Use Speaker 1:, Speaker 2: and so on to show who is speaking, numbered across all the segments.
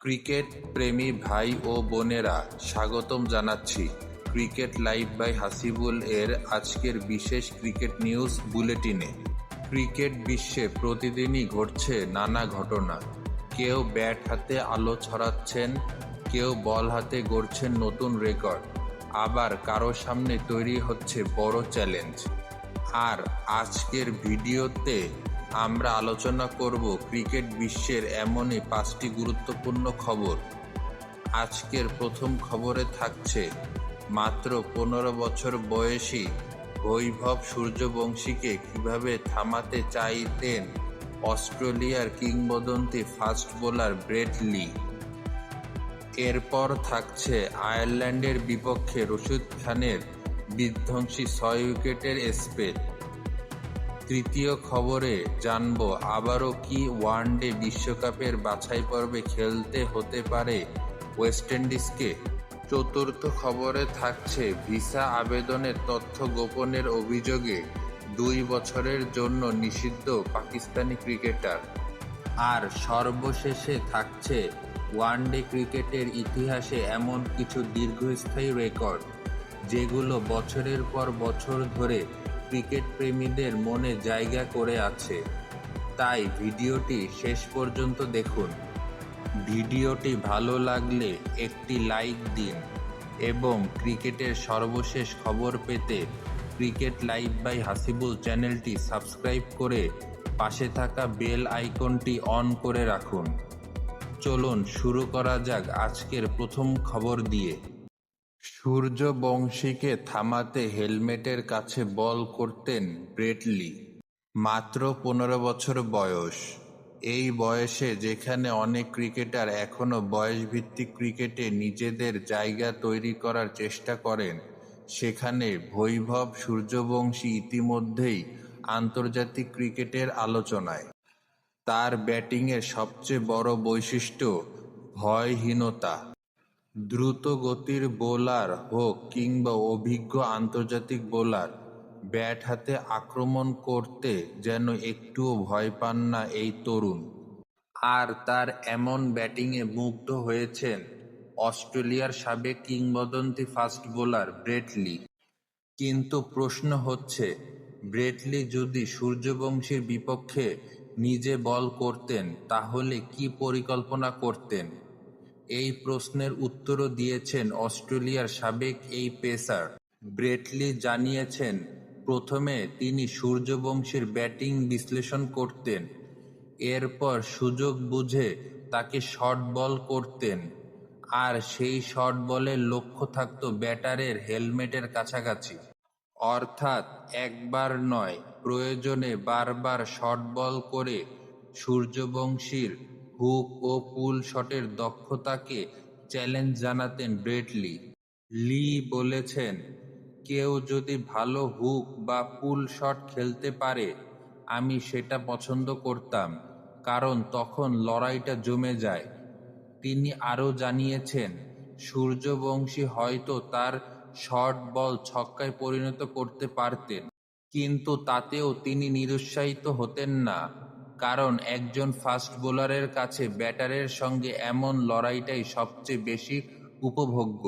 Speaker 1: Cricket প্রেমী ভাই ও বোনেরা, স্বাগতম জানাচ্ছি ক্রিকেট লাইভ বাই হাসিবুল এর আজকের বিশেষ ক্রিকেট নিউজ বুলেটিনে। ক্রিকেট বিশ্বে প্রতিদিনই ঘটছে নানা ঘটনা। কেউ ব্যাট হাতে আলো ছড়াচ্ছেন, কেউ বল হাতে গড়ছেন নতুন রেকর্ড, আবার কারো সামনে তৈরি হচ্ছে বড় চ্যালেঞ্জ। আর আজকের ভিডিওতে আমরা আলোচনা করব ক্রিকেট বিশ্বের এমনই 5টি গুরুত্বপূর্ণ খবর। আজকের প্রথম খবরে থাকছে মাত্র 15 বছর বয়সী বৈভব সূর্যবংশীকে কিভাবে থামাতে চাইতেন অস্ট্রেলিয়ার কিংবদন্তি ফাস্ট বোলার ব্রেট লি। এরপর থাকছে আয়ারল্যান্ডের বিপক্ষে রশিদ খানের বিধ্বংসী 6 উইকেটের স্পেল। তৃতীয় খবরে জানব আবারও কি ওয়ানডে বিশ্বকাপের বাছাই পর্বে খেলতে হতে পারে ওয়েস্ট ইন্ডিজকে। চতুর্থ খবরে থাকছে ভিসা আবেদনের তথ্য গোপনের অভিযোগে 2 বছরের জন্য নিষিদ্ধ পাকিস্তানি ক্রিকেটার। আর সর্বশেষে থাকছে ওয়ানডে ক্রিকেটের ইতিহাসে এমন কিছু দীর্ঘস্থায়ী রেকর্ড যেগুলো বছরের পর বছর ধরে ক্রিকেট প্রেমীদের মনে জায়গা করে আছে। তাই ভিডিওটি শেষ পর্যন্ত দেখুন। ভিডিওটি ভালো লাগলে একটি লাইক দিন এবং ক্রিকেটের সর্বশেষ খবর পেতে ক্রিকেট লাইভ বাই হাসিবুল চ্যানেলটি সাবস্ক্রাইব করে পাশে থাকা বেল আইকনটি অন করে রাখুন। চলুন শুরু করা যাক আজকের প্রথম খবর দিয়ে। সূর্যবংশীকে থামাতে হেলমেটের কাছে বল করতেন ব্রেট লি। মাত্র 15 বছর বয়স। এই বয়সে যেখানে অনেক ক্রিকেটার এখনও বয়সভিত্তিক ক্রিকেটে নিজেদের জায়গা তৈরি করার চেষ্টা করেন, সেখানে বৈভব সূর্যবংশী ইতিমধ্যেই আন্তর্জাতিক ক্রিকেটের আলোচনায়। তার ব্যাটিংয়ের সবচেয়ে বড় বৈশিষ্ট্য ভয়হীনতা। দ্রুত গতির বোলার হোক কিংবা অভিজ্ঞ আন্তর্জাতিক বোলার, ব্যাট হাতে আক্রমণ করতে যেন একটুও ভয় পান না এই তরুণ। আর তার এমন ব্যাটিংয়ে মুগ্ধ হয়েছেন অস্ট্রেলিয়ার সাবেক কিংবদন্তি ফাস্ট বোলার ব্রেট লি। কিন্তু প্রশ্ন হচ্ছে, ব্রেট লি যদি সূর্যবংশীর বিপক্ষে নিজে বল করতেন তাহলে কি পরিকল্পনা করতেন? এই প্রশ্নের উত্তরও দিয়েছেন অস্ট্রেলিয়ার সাবেক এই পেসার। ব্রেট লি জানিয়েছেন, প্রথমে তিনি সূর্যবংশীর ব্যাটিং বিশ্লেষণ করতেন, এরপর সুযোগ বুঝে তাকে শর্ট বল করতেন, আর সেই শর্ট বলের লক্ষ্য থাকত ব্যাটারের হেলমেটের কাছাকাছি। অর্থাৎ একবার নয়, প্রয়োজনে বারবার শর্ট বল করে সূর্যবংশীর হুক ও পুল শটের দক্ষতাকে চ্যালেঞ্জ জানাতেন ব্রেট লি। লি বলেছেন, কেউ যদি ভালো হুক বা পুল শট খেলতে পারে আমি সেটা পছন্দ করতাম, কারণ তখন লড়াইটা জমে যায়। তিনি আরও জানিয়েছেন, সূর্যবংশী হয়তো তার শর্ট বল ছক্কায় পরিণত করতে পারতেন, কিন্তু তাতেও তিনি নিরুৎসাহিত হতেন না, কারণ একজন ফাস্ট বোলারের কাছে ব্যাটারের সঙ্গে এমন লড়াইটাই সবচেয়ে বেশি উপভোগ্য।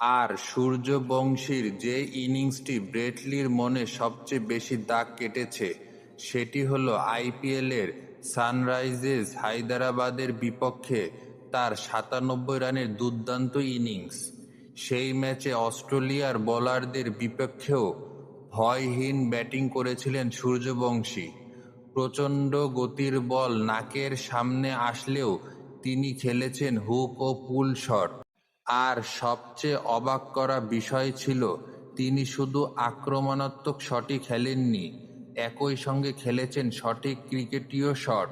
Speaker 1: আর সূর্যবংশীর যে ইনিংসটি ব্রেট লির মনে সবচেয়ে বেশি দাগ কেটেছে সেটি হলো আইপিএলের সানরাইজার্স হায়দরাবাদের বিপক্ষে তার 97 রানের দুর্দান্ত ইনিংস। সেই ম্যাচে অস্ট্রেলিয়ার বোলারদের বিপক্ষেও ভয়হীন ব্যাটিং করেছিলেন সূর্যবংশী। প্রচণ্ড গতির বল নাকের সামনে আসলেও তিনি খেলেছেন হুক ও পুল শট। আর সবচেয়ে অবাক করা বিষয় ছিল, তিনি শুধু আক্রমণাত্মক শটই খেলেননি, একই সঙ্গে খেলেছেন সঠিক ক্রিকেটীয় শট।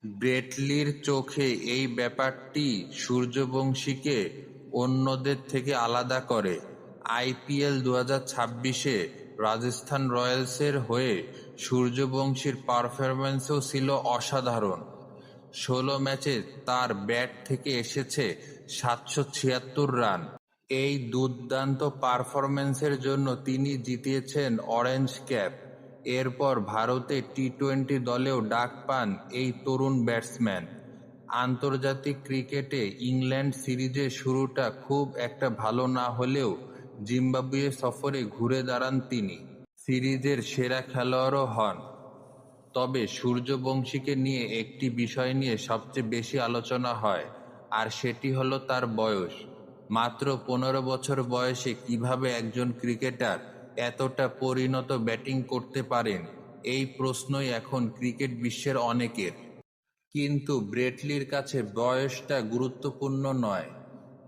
Speaker 1: ব্রেট লির চোখে এই ব্যাপারটি সূর্যবংশীকে অন্যদের থেকে আলাদা করে। আইপিএল 2026-এ রাজস্থান রয়্যালসের হয়ে সূর্যবংশীর পারফরম্যান্সও ছিল অসাধারণ। 16 ম্যাচে তার ব্যাট থেকে এসেছে 776 রান। এই দুর্দান্ত পারফরম্যান্সের জন্য তিনি জিতিয়েছেন অরেঞ্জ ক্যাপ। এরপর ভারতে টি-20 দলেও ডাক পান এই তরুণ ব্যাটসম্যান। আন্তর্জাতিক ক্রিকেটে ইংল্যান্ড সিরিজের শুরুটা খুব একটা ভালো না হলেও জিম্বাবুয়ে সফরে ঘুরে দাঁড়ান তিনি। সিরিজের সেরা খেলোয়াড়ও হন। তবে সূর্যবংশীকে নিয়ে একটি বিষয় নিয়ে সবচেয়ে বেশি আলোচনা হয়, আর সেটি হলো তার বয়স। মাত্র 15 বছর বয়সে কিভাবে একজন ক্রিকেটার এতটা পরিণত ব্যাটিং করতে পারেন, এই প্রশ্নই এখন ক্রিকেট বিশ্বের অনেকের। কিন্তু ব্রেটলির কাছে বয়সটা গুরুত্বপূর্ণ নয়।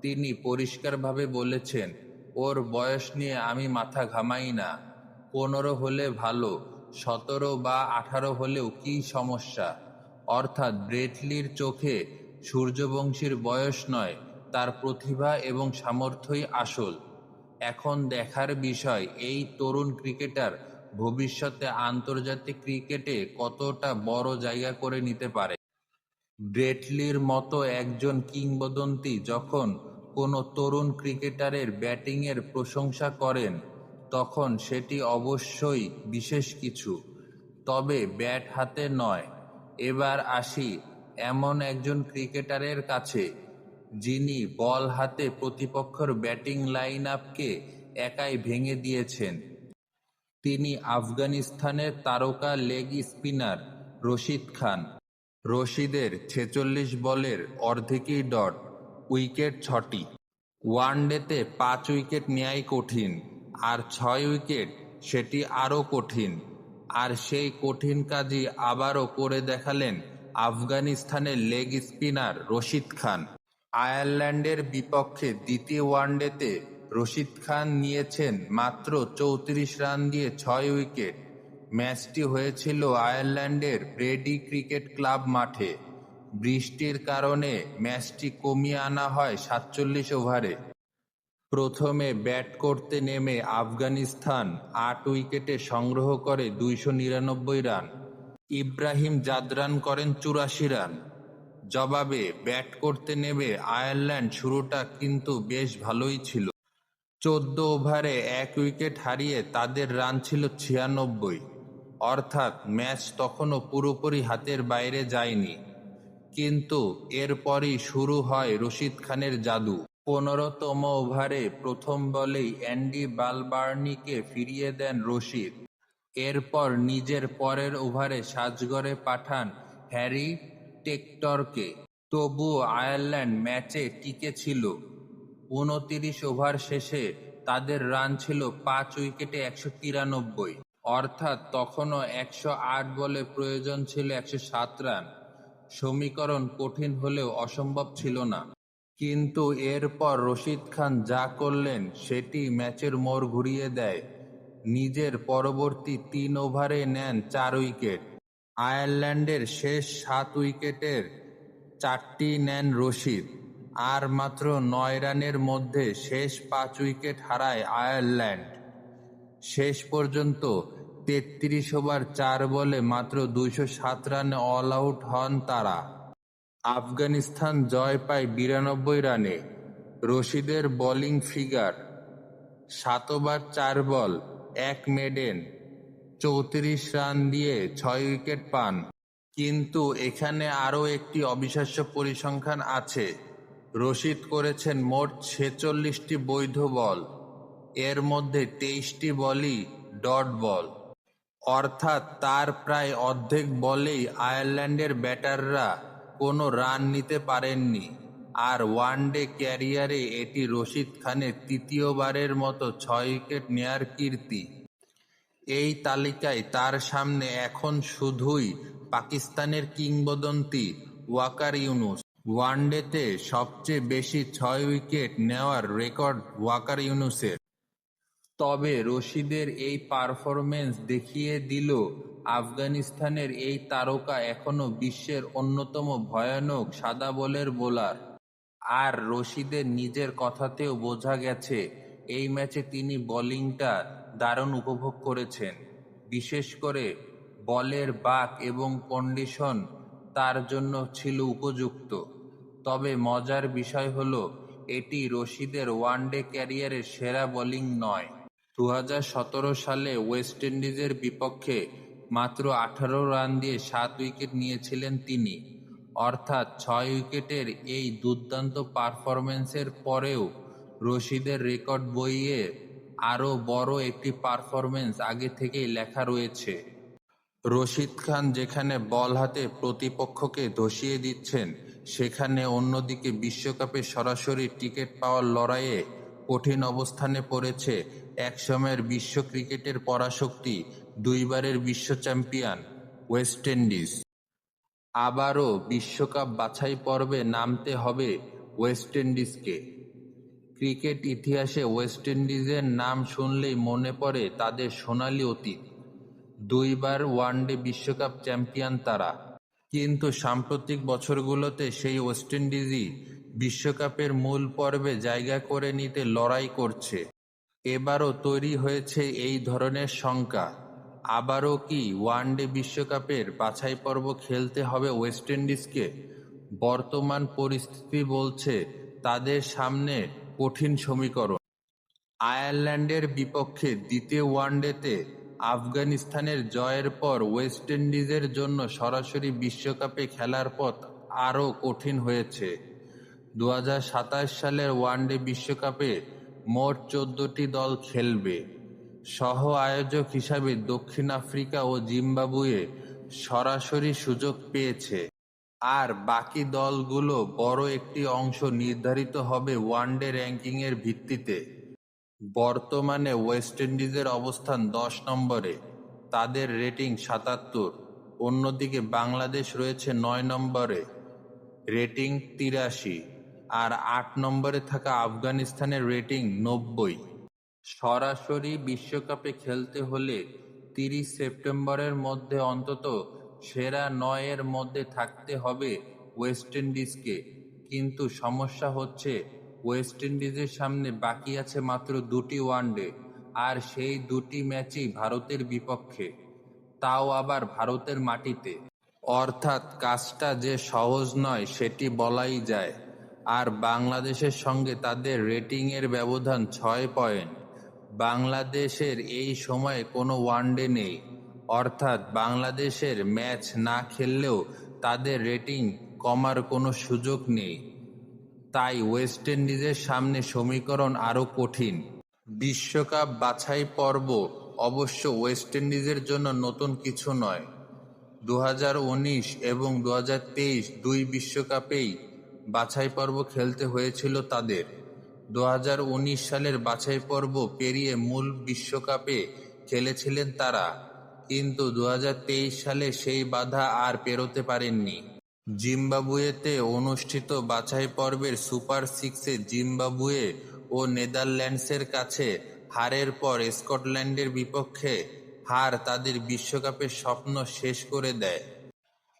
Speaker 1: তিনি পরিষ্কারভাবে বলেছেন, ওর বয়স নিয়ে আমি মাথা ঘামাই না। 15 হলে ভালো, 17 বা 18 হলেও কী সমস্যা। অর্থাৎ ব্রেটলির চোখে সূর্যবংশীর বয়স নয়, তার প্রতিভা এবং সামর্থ্যই আসল। এখন দেখার বিষয় এই তরুণ ক্রিকেটার ভবিষ্যতে আন্তর্জাতিক ক্রিকেটে কতটা বড় জায়গা করে নিতে পারে। ব্রেটলির মতো একজন কিংবদন্তি যখন কোনো তরুণ ক্রিকেটারের ব্যাটিংয়ের প্রশংসা করেন, তখন সেটি অবশ্যই বিশেষ কিছু। তবে ব্যাট হাতে নয়। এবার আসি এমন একজন ক্রিকেটারের কাছে, যিনি বল হাতে প্রতিপক্ষের ব্যাটিং লাইন আপকে একাই ভেঙে দিয়েছেন। তিনি আফগানিস্তানের তারকা লেগ স্পিনার রশিদ খান। রশিদের 46 বলের অর্ধেকই ডট, উইকেট 6টি। ওয়ানডেতে 5 উইকেট নেয়াই কঠিন, আর 6 উইকেট সেটি আরও কঠিন। আর সেই কঠিন কাজই আবারও করে দেখালেন আফগানিস্তানের লেগ স্পিনার রশিদ খান। আয়ারল্যান্ডের বিপক্ষে দ্বিতীয় ওয়ানডেতে রশিদ খান নিয়েছেন মাত্র 34 রান দিয়ে 6 উইকেট। ম্যাচটি হয়েছিল আয়ারল্যান্ডের ব্রেডি ক্রিকেট ক্লাব মাঠে। বৃষ্টির কারণে ম্যাচটি কমিয়ে আনা হয় 47 ওভারে। প্রথমে ব্যাট করতে নেমে আফগানিস্তান 8 উইকেটে সংগ্রহ করে 299 রান। ইব্রাহিম জাদরান করেন 84 রান। জবাবে ব্যাট করতে নেমে আয়ারল্যান্ড শুরুটা কিন্তু বেশ ভালোই ছিল। 14 ওভারে 1 উইকেট হারিয়ে তাদের রান ছিল 96। অর্থাৎ ম্যাচ তখনও পুরোপুরি হাতের বাইরে যায়নি। কিন্তু এরপরই শুরু হয় রশিদ খানের জাদু। 15তম ওভারে প্রথম বলেই অ্যান্ডি বালবার্নিকে ফিরিয়ে দেন রশিদ। এরপর নিজের পরের ওভারে সাজঘরে পাঠান হ্যারি টেক্টরকে। তবুও আয়ারল্যান্ড ম্যাচে টিকে ছিল। 29 ওভার শেষে তাদের রান ছিল 5 উইকেটে 193। অর্থাৎ তখনও 108 বলে প্রয়োজন ছিল 107 রান। সমীকরণ কঠিন হলেও অসম্ভব ছিল না। কিন্তু এরপর রশিদ খান যা করলেন সেটি ম্যাচের মোড় ঘুরিয়ে দেয়। নিজের পরবর্তী 3 ওভারে নেন 4 উইকেট। আয়ারল্যান্ডের শেষ 7 উইকেটের 4টি নেন রশিদ। আর মাত্র 9 রানের মধ্যে শেষ 5 উইকেট হারায় আয়ারল্যান্ড। শেষ পর্যন্ত 33 ওভার 4 বলে মাত্র 207 রানে অল আউট হন তারা। আফগানিস্তান জয় পায় 92 রানে। রশিদের বোলিং ফিগার: 7 ওভার 4 বল, 1 মেডেন, 34 রান দিয়ে 6 উইকেট পান। কিন্তু এখানে আরও একটি অবিশ্বাস্য পরিসংখ্যান আছে। রশিদ করেছেন মোট 46টি বৈধ বল। এর মধ্যে 23টি বলই ডট বল। অর্থাৎ তার প্রায় অর্ধেক বলেই আয়ারল্যান্ডের ব্যাটাররা কোনো রান নিতে পারেননি। আর ওয়ানডে ক্যারিয়ারে এটি রশিদ খানের তৃতীয়বারের মতো 6 উইকেট নেয়ার কীর্তি। এই তালিকায় তার সামনে এখন শুধুই পাকিস্তানের কিংবদন্তি ওয়াকার ইউনুস। ওয়ানডেতে সবচেয়ে বেশি 6 উইকেট নেওয়ার রেকর্ড ওয়াকার ইউনুসের। তবে রশিদের এই পারফরম্যান্স দেখিয়ে দিল আফগানিস্তানের এই তারকা এখনও বিশ্বের অন্যতম ভয়ানক সাদা বলের বোলার। আর রশিদের নিজের কথাতেও বোঝা গেছে এই ম্যাচে তিনি বোলিংটা দারুণ উপভোগ করেছেন। বিশেষ করে বলের বাঁক এবং কন্ডিশন তার জন্য ছিল উপযুক্ত। তবে মজার বিষয় হলো এটি রশিদের ওয়ানডে ক্যারিয়ারের সেরা বোলিং নয়। 2017 সালে ওয়েস্ট ইন্ডিজের বিপক্ষে মাত্র 18 রান দিয়ে 7 উইকেট নিয়েছিলেন তিনি। অর্থাৎ 6 উইকেটের এই দুর্দান্ত পারফরম্যান্সের পরেও রশিদের রেকর্ড বইয়ে আরও বড় একটি পারফরম্যান্স আগে থেকেই লেখা রয়েছে। রশিদ খান যেখানে বল হাতে প্রতিপক্ষকে ধসিয়ে দিচ্ছেন, সেখানে অন্যদিকে বিশ্বকাপে সরাসরি টিকিট পাওয়ার লড়াইয়ে কঠিন অবস্থানে পড়েছে একসময়ের বিশ্ব ক্রিকেটের পরাশক্তি, দুইবারের বিশ্ব চ্যাম্পিয়ন ওয়েস্ট ইন্ডিজ। আবারও বিশ্বকাপ বাছাই পর্বে নামতে হবে ওয়েস্ট ইন্ডিজকে। ক্রিকেট ইতিহাসে ওয়েস্ট ইন্ডিজের নাম শুনলেই মনে পড়ে তাদের সোনালী অতীত। দুইবার ওয়ানডে বিশ্বকাপ চ্যাম্পিয়ন তারা। কিন্তু সাম্প্রতিক বছরগুলোতে সেই ওয়েস্ট ইন্ডিজই বিশ্বকাপের মূল পর্বে জায়গা করে নিতে লড়াই করছে। এবারও তৈরি হয়েছে এই ধরনের শঙ্কা, আবারও কি ওয়ানডে বিশ্বকাপের বাছাই পর্ব খেলতে হবে ওয়েস্ট ইন্ডিজকে? বর্তমান পরিস্থিতি বলছে তাদের সামনে কঠিন সমীকরণ। আয়ারল্যান্ডের বিপক্ষে দ্বিতীয় ওয়ানডেতে আফগানিস্তানের জয়ের পর ওয়েস্ট ইন্ডিজের জন্য সরাসরি বিশ্বকাপে খেলার পথ আরও কঠিন হয়েছে। 2027 সালের ওয়ানডে বিশ্বকাপে মোট 14টি দল খেলবে। সহ আয়োজক হিসাবে দক্ষিণ আফ্রিকা ও জিম্বাবুয়ে সরাসরি সুযোগ পেয়েছে। আর বাকি দলগুলো বড় একটি অংশ নির্ধারিত হবে ওয়ানডে র্যাঙ্কিংয়ের ভিত্তিতে। বর্তমানে ওয়েস্ট ইন্ডিজের অবস্থান 10 নম্বরে, তাদের রেটিং 77। অন্যদিকে বাংলাদেশ রয়েছে 9 নম্বরে, রেটিং 83। আর 8 নম্বরে থাকা আফগানিস্তানের রেটিং 90। সরাসরি বিশ্বকাপে খেলতে হলে 30 সেপ্টেম্বরের মধ্যে অন্তত সেরা 9 এর মধ্যে থাকতে হবে ওয়েস্ট ইন্ডিজকে। কিন্তু সমস্যা হচ্ছে ওয়েস্ট ইন্ডিজের সামনে বাকি আছে মাত্র 2টি ওয়ানডে, আর সেই 2টি ম্যাচই ভারতের বিপক্ষে, তাও আবার ভারতের মাটিতে। অর্থাৎ কাজটা যে সহজ নয় সেটি বলাই যায়। আর বাংলাদেশের সঙ্গে তাদের রেটিংয়ের ব্যবধান 6 পয়েন্ট। বাংলাদেশের এই সময়ে কোনো ওয়ানডে নেই, অর্থাৎ বাংলাদেশের ম্যাচ না খেললেও তাদের রেটিং কমার কোনো সুযোগ নেই। তাই ওয়েস্ট ইন্ডিজের সামনে সমীকরণ আরও কঠিন। বিশ্বকাপ বাছাই পর্ব অবশ্য ওয়েস্ট ইন্ডিজের জন্য নতুন কিছু নয়। 2019 এবং 2023 দুই বিশ্বকাপেই বাছাই পর্ব খেলতে হয়েছিল তাদের। 2019 সালের বাছাই পর্ব পেরিয়ে মূল বিশ্বকাপে খেলেছিলেন তারা, কিন্তু 2023 সালে সেই বাধা আর পেরোতে পারেননি। জিম্বাবুয়েতে অনুষ্ঠিত বাছাই পর্বের সুপার সিক্সে জিম্বাবুয়ে ও নেদারল্যান্ডসের কাছে হারের পর স্কটল্যান্ডের বিপক্ষে হার তাদের বিশ্বকাপের স্বপ্ন শেষ করে দেয়।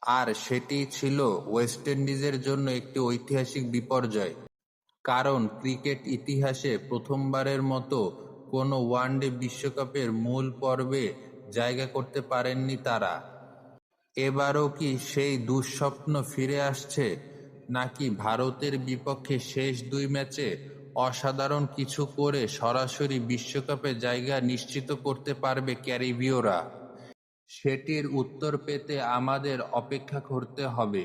Speaker 1: আর সেটিই ছিল ওয়েস্ট ইন্ডিজের জন্য একটি ঐতিহাসিক বিপর্যয়। কারণ ক্রিকেট ইতিহাসে প্রথমবারের মতো কোনো ওয়ানডে বিশ্বকাপের মূল পর্বে জায়গা করতে পারেননি তারা। এবারও কি সেই দুঃস্বপ্ন ফিরে আসছে, নাকি ভারতের বিপক্ষে শেষ 2 ম্যাচে অসাধারণ কিছু করে সরাসরি বিশ্বকাপে জায়গা নিশ্চিত করতে পারবে ক্যারিবীয়রা? সেটির উত্তর পেতে আমাদের অপেক্ষা করতে হবে।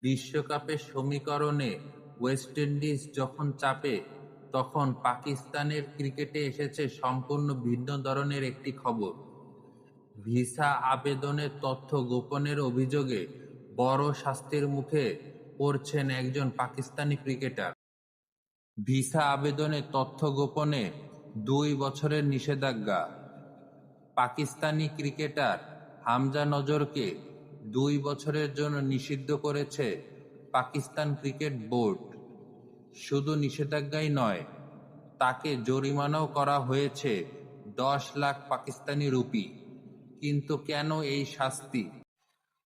Speaker 1: বিশ্বকাপের সমীকরণে ওয়েস্ট ইন্ডিজ যখন চাপে, তখন পাকিস্তানের ক্রিকেটে এসেছে সম্পূর্ণ ভিন্ন ধরনের একটি খবর। ভিসা আবেদনের তথ্য গোপনের অভিযোগে বড় শাস্তির মুখে পড়ছেন একজন পাকিস্তানি ক্রিকেটার। ভিসা আবেদনে তথ্য গোপনে 2 বছরের নিষেধাজ্ঞা। পাকিস্তানি ক্রিকেটার হামজা নজরকে 2 বছরের জন্য নিষিদ্ধ করেছে পাকিস্তান ক্রিকেট বোর্ড। শুধু নিষেধাজ্ঞাই নয়, তাকে জরিমানাও করা হয়েছে 10 লাখ পাকিস্তানি রুপি। কিন্তু কেন এই শাস্তি?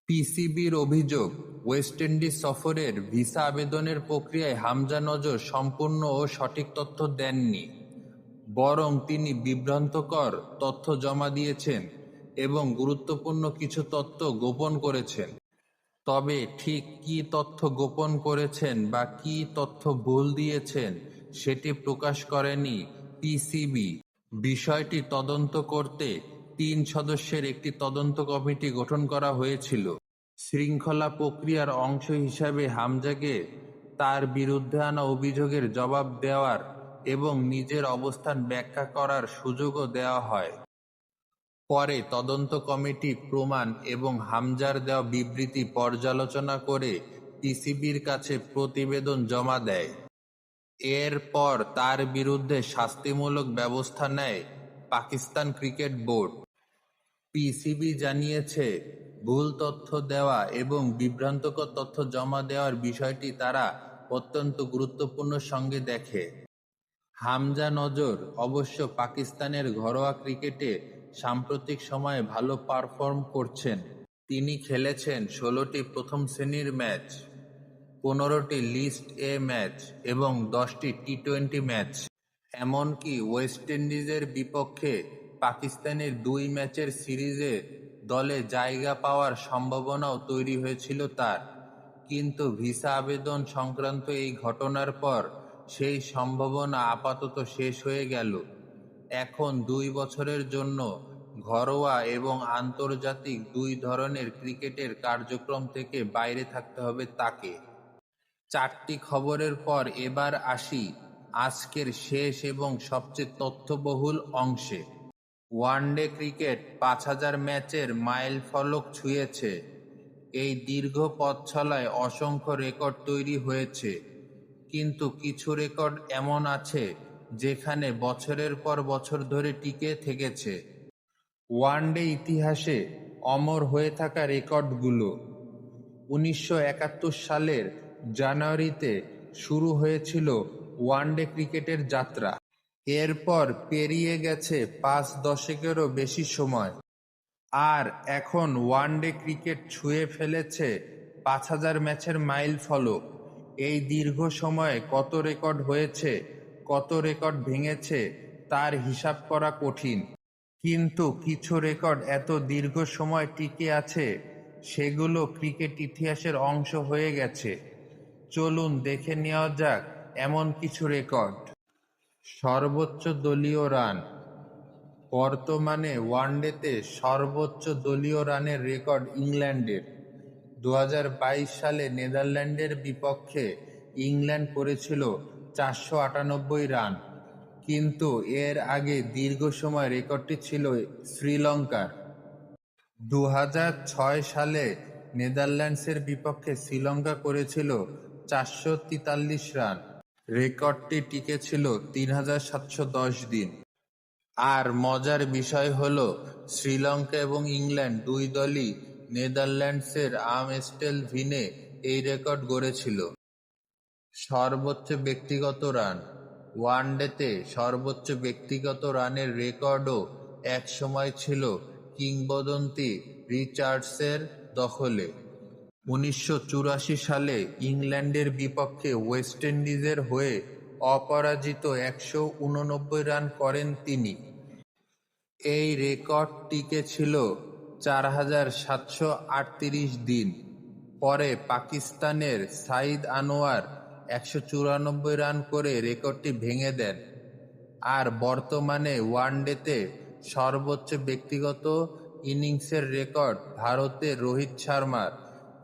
Speaker 1: পিসিবির অভিযোগ, ওয়েস্ট ইন্ডিজ সফরের ভিসা আবেদনের প্রক্রিয়ায় হামজা নজর সম্পূর্ণ ও সঠিক তথ্য দেননি, বরং তিনি বিভ্রান্তকর তথ্য জমা দিয়েছেন এবং গুরুত্বপূর্ণ কিছু তথ্য গোপন করেছেন। তবে ঠিক কী তথ্য গোপন করেছেন বা কী তথ্য ভুল দিয়েছেন সেটি প্রকাশ করেনি পিসিবি। বিষয়টি তদন্ত করতে ৩ সদস্যের একটি তদন্ত কমিটি গঠন করা হয়েছিল। শৃঙ্খলা প্রক্রিয়ার অংশ হিসাবে হামজাকে তার বিরুদ্ধে আনা অভিযোগের জবাব দেওয়ার এবং নিজের অবস্থান ব্যাখ্যা করার সুযোগও দেওয়া হয়। পরে তদন্ত কমিটি প্রমাণ এবং হামজার দেওয়া বিবৃতি পর্যালোচনা করে পিসিবির কাছে প্রতিবেদন জমা দেয়। এরপর তার বিরুদ্ধে শাস্তিমূলক ব্যবস্থা নেয় পাকিস্তান ক্রিকেট বোর্ড। পিসিবি জানিয়েছে, ভুল তথ্য দেওয়া এবং বিভ্রান্তকর তথ্য জমা দেওয়ার বিষয়টি তারা অত্যন্ত গুরুত্বপূর্ণ সঙ্গে দেখে। হামজা নজর অবশ্য পাকিস্তানের ঘরোয়া ক্রিকেটে সাম্প্রতিক সময়ে ভালো পারফর্ম করছেন। তিনি খেলেছেন ১৬টি প্রথম শ্রেণীর ম্যাচ, ১৫টি লিস্ট এ ম্যাচ এবং ১০টি টি-টোয়েন্টি ম্যাচ। এমনকি ওয়েস্ট ইন্ডিজের বিপক্ষে পাকিস্তানের ২ ম্যাচের সিরিজে দলে জায়গা পাওয়ার সম্ভাবনাও তৈরি হয়েছিল তার। কিন্তু ভিসা আবেদন সংক্রান্ত এই ঘটনার পর সেই সম্ভাবনা আপাতত শেষ হয়ে গেল। এখন ২ বছরের জন্য ঘরোয়া এবং আন্তর্জাতিক ২ ধরনের ক্রিকেটের কার্যক্রম থেকে বাইরে থাকতে হবে তাকে। ৪টি খবরের পর এবার আসি আজকের শেষ এবং সবচেয়ে তথ্যবহুল অংশে। ওয়ানডে ক্রিকেট ৫,০০০ ম্যাচের মাইলফলক ছুঁয়েছে। এই দীর্ঘ পথ চলায় অসংখ্য রেকর্ড তৈরি হয়েছে, কিন্তু কিছু রেকর্ড এমন আছে যেখানে বছরের পর বছর ধরে টিকে থেকেছে। ওয়ানডে ইতিহাসে অমর হয়ে থাকা রেকর্ডগুলো। ১৯৭১ সালের জানুয়ারিতে শুরু হয়েছিল ওয়ানডে ক্রিকেটের যাত্রা। এরপর পেরিয়ে গেছে ৫ দশকেরও বেশি সময়। আর এখন ওয়ানডে ক্রিকেট ছুঁয়ে ফেলেছে ৫,০০০ ম্যাচের মাইলফলক। এই দীর্ঘ সময়ে কত রেকর্ড হয়েছে, কত রেকর্ড ভেঙেছে তার হিসাব করা কঠিন। কিন্তু কিছু রেকর্ড এত দীর্ঘ সময় টিকে আছে, সেগুলো ক্রিকেট ইতিহাসের অংশ হয়ে গেছে। চলুন দেখে নেওয়া যাক এমন কিছু রেকর্ড। সর্বোচ্চ দলীয় রান। বর্তমানে ওয়ানডেতে সর্বোচ্চ দলীয় রানের রেকর্ড ইংল্যান্ডের। ২০২২ সালে নেদারল্যান্ডের বিপক্ষে ইংল্যান্ড করেছিল ৪৯৮ রান, কিন্তু এর আগে দীর্ঘ সময় রেকর্ডটি ছিল শ্রীলঙ্কার। ২০০৬ সালে নেদারল্যান্ডসের বিপক্ষে শ্রীলঙ্কা করেছিল ৪৪৩ রান। রেকর্ডটি টিকেছিল ৩৭১০ দিন। আর মজার বিষয় হল, শ্রীলঙ্কা এবং ইংল্যান্ড ২ দলই নেদারল্যান্ডসের আমস্টেলভিনে এই রেকর্ড গড়েছিল। সর্বোচ্চ ব্যক্তিগত রান। ওয়ানডেতে সর্বোচ্চ ব্যক্তিগত রানের রেকর্ডও একসময় ছিল কিংবদন্তি রিচার্ডসের দখলে। ১৯৮৪ সালে ইংল্যান্ডের বিপক্ষে ওয়েস্ট ইন্ডিজের হয়ে অপরাজিত ১৮৯ রান করেন তিনি। এই রেকর্ড টিকেছিল ৪৭৩৮ দিন। পরে পাকিস্তানের সাঈদ আনোয়ার ১৯৪ রান করে রেকর্ডটি ভেঙে দেন। আর বর্তমানে ওয়ানডেতে সর্বোচ্চ ব্যক্তিগত ইনিংসের রেকর্ড ভারতের রোহিত শর্মার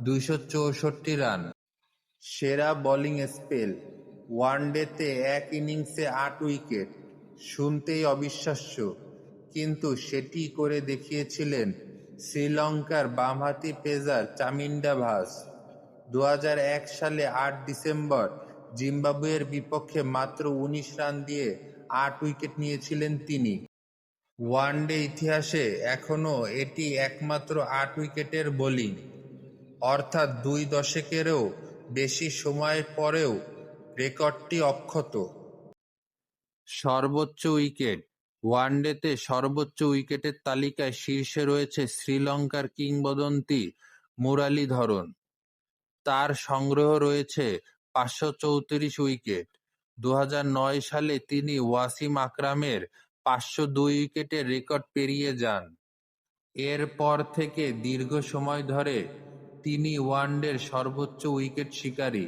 Speaker 1: ২৬৪ রান। সেরা বোলিং স্পেল। ওয়ানডেতে এক ইনিংসে ৮ উইকেট। শুনতেই অবিশ্বাস্য, কিন্তু সেটি করে দেখিয়েছিলেন শ্রীলঙ্কার বামহাতি পেসার চামিন্ডা ভাস। ২০০১ সালে ৮ ডিসেম্বর জিম্বাবুয়ের বিপক্ষে মাত্র ১৯ রান দিয়ে ৮ উইকেট নিয়েছিলেন তিনি। ওয়ানডে ইতিহাসে এখনও এটি একমাত্র ৮ উইকেটের বোলিং, অর্থাৎ ২ দশকেরও বেশি সময়ের পরেও রেকর্ডটি অক্ষত। সর্বোচ্চ উইকেট। ওয়ানডেতে সর্বোচ্চ উইকেটের তালিকায় শীর্ষে রয়েছে শ্রীলঙ্কার কিংবদন্তি মুরালীধরন। তার সংগ্রহ রয়েছে ৫৩৪ উইকেট। ২০০৯ সালে তিনি ওয়াসিম আকরামের ৫০২ উইকেটের রেকর্ড পেরিয়ে যান। এরপর থেকে দীর্ঘ সময় ধরে তিনি ওয়ানডের সর্বোচ্চ উইকেট শিকারী।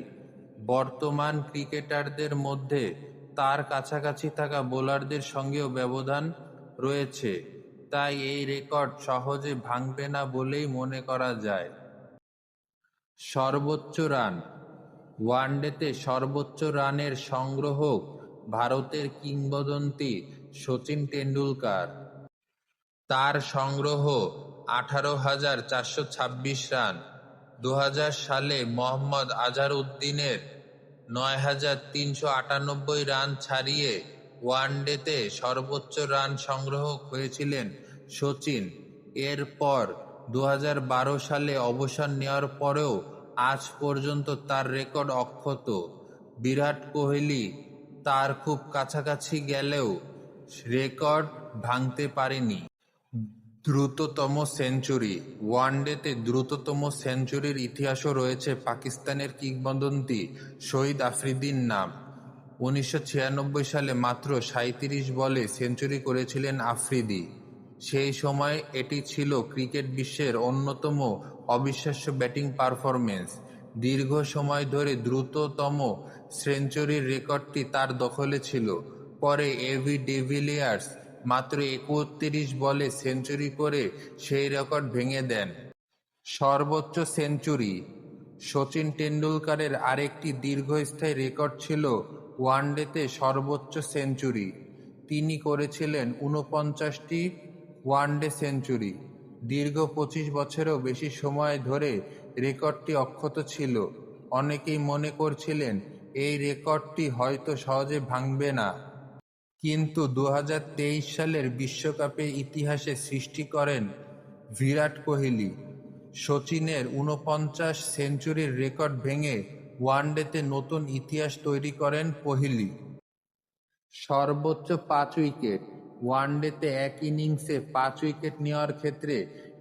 Speaker 1: বর্তমান ক্রিকেটারদের মধ্যে তার কাছাকাছি থাকা বোলারদের সঙ্গেও ব্যবধান রয়েছে, তাই এই রেকর্ড সহজে ভাঙবে না বলেই মনে করা যায়। সর্বোচ্চ রান। ওয়ানডেতে সর্বোচ্চ রানের সংগ্রাহক ভারতের কিংবদন্তি শচীন টেন্ডুলকার। তার সংগ্রহ 18,426 রান। 2000 সালে মোহাম্মদ আজহারউদ্দিনের 9,398 রান ছাড়িয়ে ওয়ানডেতে সর্বোচ্চ রান সংগ্রাহক হয়েছিলেন শচীন। এরপর 2012 সালে অবসর নেওয়ার পরেও আজ পর্যন্ত তার রেকর্ড অক্ষত। বিরাট কোহলি তার খুব কাছাকাছি গেলেও রেকর্ড ভাঙতে পারেনি। দ্রুততম সেঞ্চুরি। ওয়ানডেতে দ্রুততম সেঞ্চুরির ইতিহাসও রয়েছে পাকিস্তানের কিংবদন্তি শহীদ আফ্রিদির নাম। 1996 সালে মাত্র 37 বলে সেঞ্চুরি করেছিলেন আফ্রিদি। সেই সময় এটি ছিল ক্রিকেট বিশ্বের অন্যতম অবিশ্বাস্য ব্যাটিং পারফরম্যান্স। দীর্ঘ সময় ধরে দ্রুততম সেঞ্চুরির রেকর্ডটি তার দখলে ছিল। পরে এবি ডিভিলিয়ার্স মাত্র 31 বলে সেঞ্চুরি করে সেই রেকর্ড ভেঙে দেন। সর্বোচ্চ সেঞ্চুরি। শচীন টেন্ডুলকারের আরেকটি দীর্ঘস্থায়ী রেকর্ড ছিল ওয়ানডেতে সর্বোচ্চ সেঞ্চুরি। তিনি করেছিলেন 49টি ওয়ানডে সেঞ্চুরি। দীর্ঘ 25 বছরেও বেশি সময় ধরে রেকর্ডটি অক্ষত ছিল। অনেকেই মনে করছিলেন এই রেকর্ডটি হয়তো সহজে ভাঙবে না, কিন্তু 2023 সালের বিশ্বকাপে ইতিহাসে সৃষ্টি করেন বিরাট কোহলি। শচীনের 49 সেঞ্চুরির রেকর্ড ভেঙে ওয়ানডেতে নতুন ইতিহাস তৈরি করেন কোহলি। সর্বোচ্চ 5 উইকেট। ওয়ানডেতে এক ইনিংসে 5 উইকেট নেওয়ার ক্ষেত্রে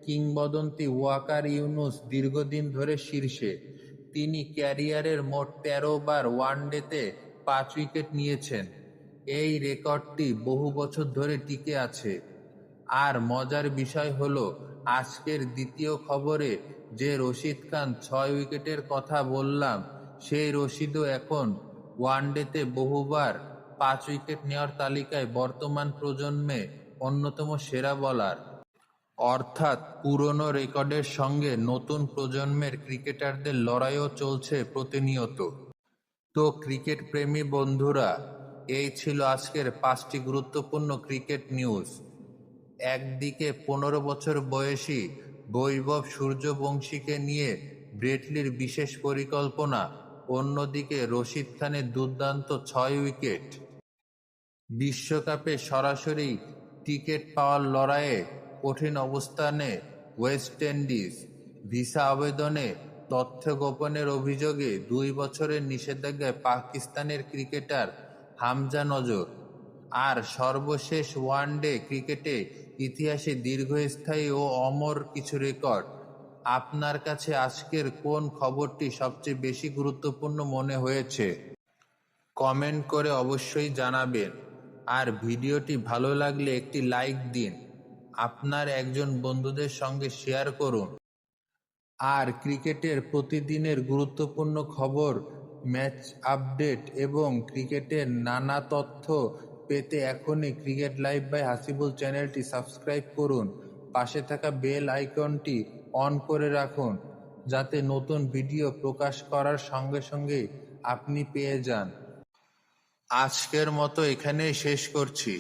Speaker 1: কিংবদন্তি ওয়াকার ইউনুস দীর্ঘদিন ধরে শীর্ষে। তিনি ক্যারিয়ারের মোট 13 বার ওয়ানডেতে 5 উইকেট নিয়েছেন। এই রেকর্ডটি বহু বছর ধরে টিকে আছে। আর মজার বিষয় হলো, আজকের দ্বিতীয় খবরে যে রশিদ খান 6 উইকেটের কথা বললাম, সেই রশিদও এখন ওয়ানডেতে বহুবার 5 উইকেট নেওয়ার তালিকায় বর্তমান প্রজন্মে অন্যতম সেরা বোলার। অর্থাৎ পুরনো রেকর্ডের সঙ্গে নতুন প্রজন্মের ক্রিকেটারদের লড়াইও চলছে প্রতিনিয়ত। তো ক্রিকেট প্রেমী বন্ধুরা, এই ছিল আজকের 5টি গুরুত্বপূর্ণ ক্রিকেট নিউজ। একদিকে 15 বছর বয়সী বৈভব সূর্যবংশীকে নিয়ে ব্রেটলির বিশেষ পরিকল্পনা, অন্যদিকে রশিদ খানের দুর্দান্ত 6 উইকেট। বিশ্বকাপে সরাসরি টিকিট পাওয়ার লড়াইয়ে কঠিন অবস্থানে ওয়েস্ট ইন্ডিজ। ভিসা আবেদনে তথ্য গোপনের অভিযোগে 2 বছরের নিষেধাজ্ঞায় পাকিস্তানের ক্রিকেটার হামজা নজর। আর সর্বশেষ ওয়ানডে ক্রিকেটে ইতিহাসে দীর্ঘস্থায়ী ও অমর কিছু রেকর্ড। আপনার কাছে আজকের কোন খবরটি সবচেয়ে বেশি গুরুত্বপূর্ণ মনে হয়েছে? কমেন্ট করে অবশ্যই জানাবেন। আর ভিডিওটি ভালো লাগলে একটি লাইক দিন, আপনার একজন বন্ধুদের সঙ্গে শেয়ার করুন। আর ক্রিকেটের প্রতিদিনের গুরুত্বপূর্ণ খবর, ম্যাচ আপডেট এবং ক্রিকেটের নানা তথ্য পেতে এখনই ক্রিকেট লাইভ বাই হাসিবুল চ্যানেলটি সাবস্ক্রাইব করুন। পাশে থাকা বেল আইকনটি অন করে রাখুন, যাতে নতুন ভিডিও প্রকাশ করার সঙ্গে সঙ্গে আপনি পেয়ে যান। আজকের মতো এখানেই শেষ করছি।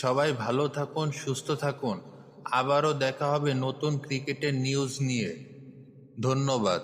Speaker 1: সবাই ভালো থাকুন, সুস্থ থাকুন। আবারও দেখা হবে নতুন ক্রিকেটের নিউজ নিয়ে। ধন্যবাদ।